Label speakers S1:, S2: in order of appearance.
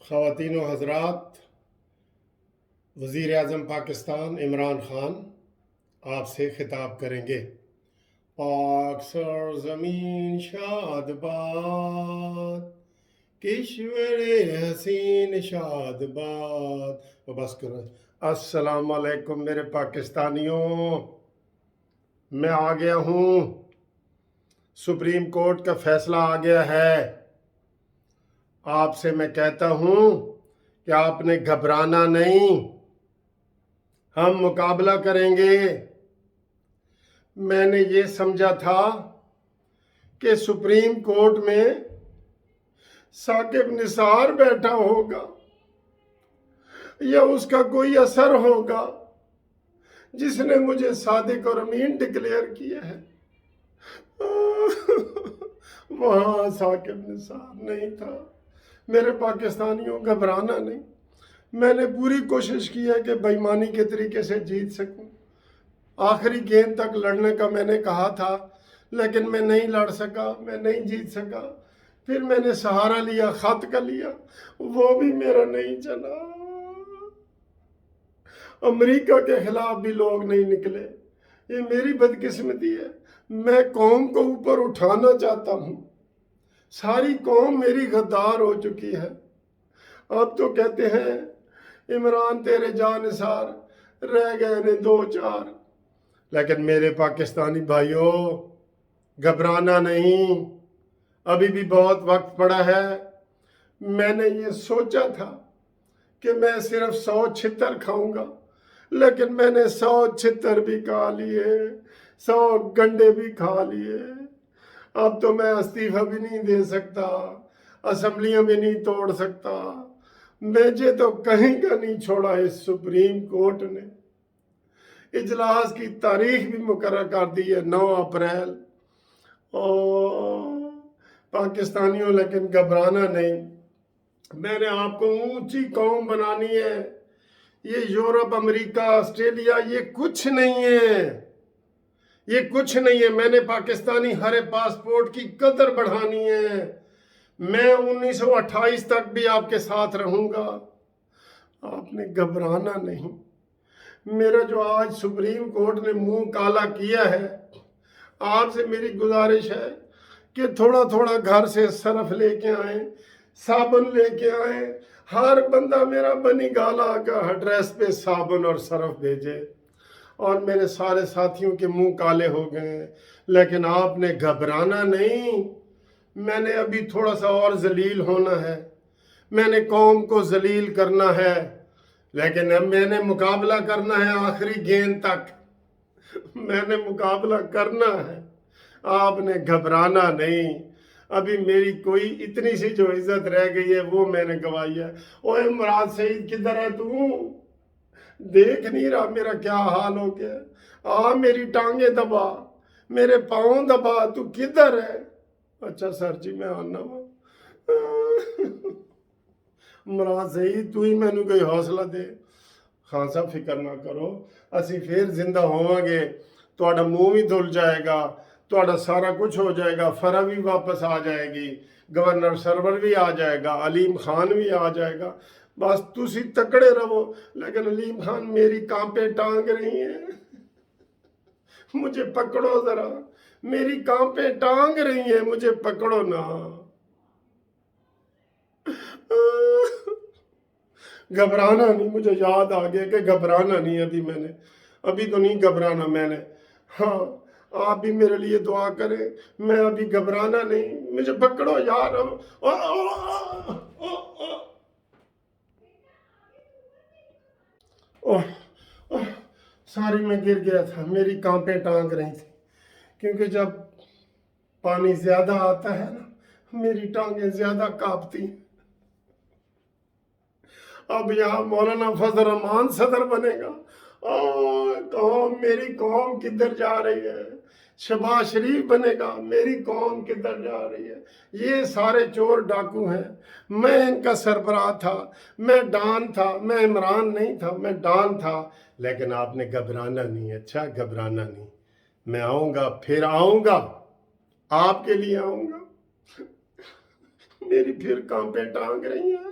S1: خواتین و حضرات، وزیر اعظم پاکستان عمران خان آپ سے خطاب کریں گے۔ پاک سرزمین شاد باد، کشور حسین شاد باد۔ بس کرو۔ السلام علیکم میرے پاکستانیوں، میں آ گیا ہوں۔ سپریم کورٹ کا فیصلہ آ گیا ہے۔ آپ سے میں کہتا ہوں کہ آپ نے گھبرانا نہیں، ہم مقابلہ کریں گے۔ میں نے یہ سمجھا تھا کہ سپریم کورٹ میں ثاقب نثار بیٹھا ہوگا یا اس کا کوئی اثر ہوگا جس نے مجھے صادق اور امین ڈکلیئر کیا ہے۔ وہاں ثاقب نثار نہیں تھا۔ میرے پاکستانیوں، گھبرانا نہیں۔ میں نے پوری کوشش کی ہے کہ بے ایمانی کے طریقے سے جیت سکوں۔ آخری گیند تک لڑنے کا میں نے کہا تھا، لیکن میں نہیں لڑ سکا، میں نہیں جیت سکا۔ پھر میں نے سہارا لیا، خط کا لیا، وہ بھی میرا نہیں چلا۔ امریکہ کے خلاف بھی لوگ نہیں نکلے۔ یہ میری بدقسمتی ہے۔ میں قوم کو اوپر اٹھانا چاہتا ہوں۔ ساری قوم میری غدار ہو چکی ہے۔ اب تو کہتے ہیں عمران تیرے جانثار، رہ گئے نے دو چار۔ لیکن میرے پاکستانی بھائیوں، گھبرانا نہیں، ابھی بھی بہت وقت پڑا ہے۔ میں نے یہ سوچا تھا کہ میں صرف 100 چھتر کھاؤں گا، لیکن میں نے 100 چھتر بھی کھا لیے، 100 گنڈے بھی کھا لیے۔ اب تو میں استعفیٰ بھی نہیں دے سکتا، اسمبلیاں بھی نہیں توڑ سکتا۔ مجھے تو کہیں کا نہیں چھوڑا اس سپریم کورٹ نے۔ اجلاس کی تاریخ بھی مقرر کر دی ہے، 9 اپریل۔ پاکستانیوں، لیکن گھبرانا نہیں۔ میں نے آپ کو اونچی قوم بنانی ہے۔ یہ یورپ، امریکہ، آسٹریلیا، یہ کچھ نہیں ہے، یہ کچھ نہیں ہے۔ میں نے پاکستانی ہرے پاسپورٹ کی قدر بڑھانی ہے۔ میں 1928 تک بھی آپ کے ساتھ رہوں گا۔ آپ نے گھبرانا نہیں۔ میرا جو آج سپریم کورٹ نے منہ کالا کیا ہے، آپ سے میری گزارش ہے کہ تھوڑا تھوڑا گھر سے صرف لے کے آئیں، صابن لے کے آئیں۔ ہر بندہ میرا بنی گالا کا ایڈریس پہ صابن اور صرف بھیجے۔ اور میرے سارے ساتھیوں کے منہ کالے ہو گئے ہیں، لیکن آپ نے گھبرانا نہیں۔ میں نے ابھی تھوڑا سا اور ذلیل ہونا ہے، میں نے قوم کو ذلیل کرنا ہے، لیکن اب میں نے مقابلہ کرنا ہے آخری گیند تک۔ میں نے مقابلہ کرنا ہے۔ آپ نے گھبرانا نہیں۔ ابھی میری کوئی اتنی سی جو عزت رہ گئی ہے وہ میں نے گوائی ہے۔ اوے مراد سعید کدھر ہے تو؟ دیکھ نہیں رہا میرا کیا حال ہو گیا؟ میری ٹانگیں دبا، میرے پاؤں دبا، تو کدھر ہے؟ اچھا سر جی، میں آنا ہوں۔ مراد سعید، تو ہی میں نے کوئی حوصلہ دے۔ خان صاحب فکر نہ کرو، اسی پھر زندہ ہوواں گے، تہاڈا منہ بھی دھل جائے گا، تہاڈا سارا کچھ ہو جائے گا، فرا بھی واپس آ جائے گی، گورنر سرور بھی آ جائے گا، علیم خان بھی آ جائے گا۔ بس تسی تکڑے رہو۔ لیکن علیم خان، میری کانپیں ٹانگ رہی ہیں، مجھے پکڑو ذرا، میری کانپیں ٹانگ رہی ہیں، مجھے پکڑو نا۔ گھبرانا نہیں، مجھے یاد آ گیا کہ گھبرانا نہیں۔ ابھی تو نہیں گھبرانا میں نے۔ ہاں، آپ بھی میرے لیے دعا کریں، میں ابھی گھبرانا نہیں، مجھے پکڑو یار۔ ساری میں گر گیا تھا، میری کانپیں ٹانگ رہی تھی، کیونکہ جب پانی زیادہ آتا ہے نا، میری ٹانگیں زیادہ کانپتی ہیں۔ اب یہاں مولانا فضل الرحمان صدر بنے گا۔ قوم، میری قوم کدھر جا رہی ہے؟ شہباز شریف بنے گا، میری قوم کدھر جا رہی ہے؟ یہ سارے چور ڈاکو ہیں، میں ان کا سربراہ تھا، میں ڈان تھا، میں عمران نہیں تھا، میں ڈان تھا۔ لیکن آپ نے گھبرانا نہیں۔ اچھا، گھبرانا نہیں، میں آؤں گا، پھر آؤں گا، آپ کے لیے آؤں گا۔ میری پھر کانپیں ٹانگ رہی ہیں،